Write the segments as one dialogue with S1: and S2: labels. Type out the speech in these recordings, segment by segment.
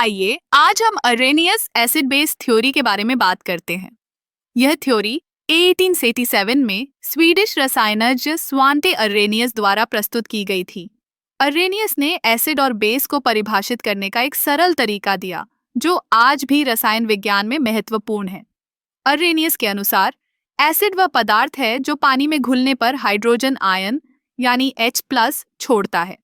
S1: आइए आज हम अरेनियस एसिड बेस थ्योरी के बारे में बात करते हैं। यह थ्योरी 1887 में स्वीडिश रसायनज्ञ स्वांटे अरेनियस द्वारा प्रस्तुत की गई थी। अरेनियस ने एसिड और बेस को परिभाषित करने का एक सरल तरीका दिया, जो आज भी रसायन विज्ञान में महत्वपूर्ण है। अरेनियस के अनुसार एसिड वह पदार्थ है जो पानी में घुलने पर हाइड्रोजन आयन यानी H+ छोड़ता है।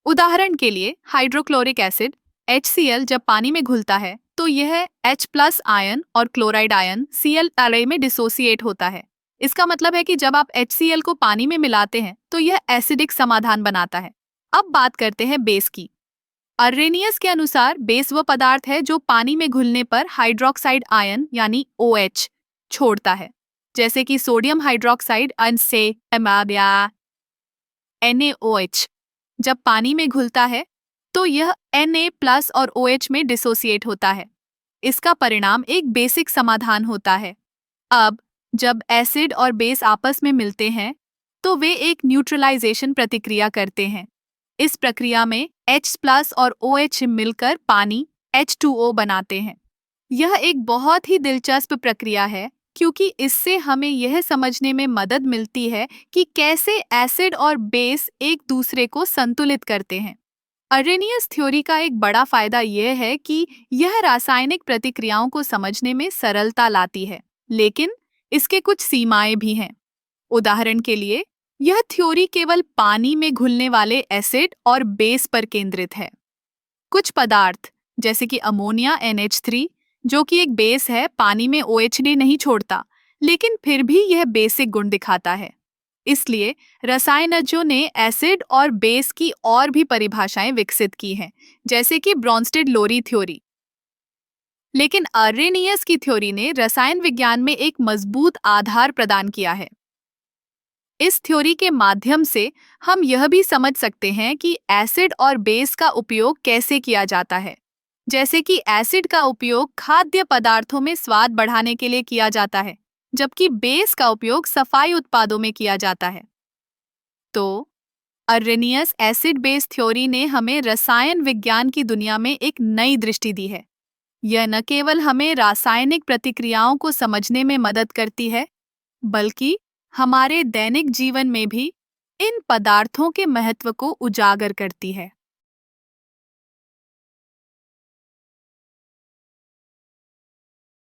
S1: उदाहरण के लिए हाइड्रोक्लोरिक एसिड HCl जब पानी में घुलता है तो यह H+ आयन और क्लोराइड आयन Cl तले में डिसोसिएट होता है। इसका मतलब है कि जब आप HCl को पानी में मिलाते हैं तो यह एसिडिक समाधान बनाता है। अब बात करते हैं बेस की। अरेनियस के अनुसार बेस वह पदार्थ है जो पानी में घुलने पर हाइड्रोक्साइड आयन यानी OH छोड़ता है, जैसे कि सोडियम हाइड्रोक्साइड से NaOH जब पानी में घुलता है तो यह Na+ और OH में डिसोसिएट होता है। इसका परिणाम एक बेसिक समाधान होता है। अब जब एसिड और बेस आपस में मिलते हैं तो वे एक न्यूट्रलाइजेशन प्रतिक्रिया करते हैं। इस प्रक्रिया में H+ और OH मिलकर पानी H2O बनाते हैं। यह एक बहुत ही दिलचस्प प्रक्रिया है क्योंकि इससे हमें यह समझने में मदद मिलती है कि कैसे एसिड और बेस एक दूसरे को संतुलित करते हैं। अरेनियस थ्योरी का एक बड़ा फायदा यह है कि यह रासायनिक प्रतिक्रियाओं को समझने में सरलता लाती है, लेकिन इसके कुछ सीमाएं भी हैं। उदाहरण के लिए, यह थ्योरी केवल पानी में घुलने वाले एसिड और बेस पर केंद्रित है। कुछ पदार्थ जैसे कि अमोनिया NH3 जो कि एक बेस है, पानी में OH नहीं छोड़ता, लेकिन फिर भी यह बेसिक गुण दिखाता है। इसलिए रसायनज्ञों ने एसिड और बेस की और भी परिभाषाएं विकसित की हैं, जैसे कि ब्रोंस्टेड-लोरी थ्योरी। लेकिन अरेनियस की थ्योरी ने रसायन विज्ञान में एक मजबूत आधार प्रदान किया है। इस थ्योरी के माध्यम से हम यह भी समझ सकते हैं कि एसिड और बेस का उपयोग कैसे किया जाता है। जैसे कि एसिड का उपयोग खाद्य पदार्थों में स्वाद बढ़ाने के लिए किया जाता है, जबकि बेस का उपयोग सफाई उत्पादों में किया जाता है। तो अरेनियस एसिड बेस थ्योरी ने हमें रसायन विज्ञान की दुनिया में एक नई दृष्टि दी है। यह न केवल हमें रासायनिक प्रतिक्रियाओं को समझने में मदद करती है, बल्कि हमारे दैनिक जीवन में भी इन पदार्थों के महत्व को उजागर करती है।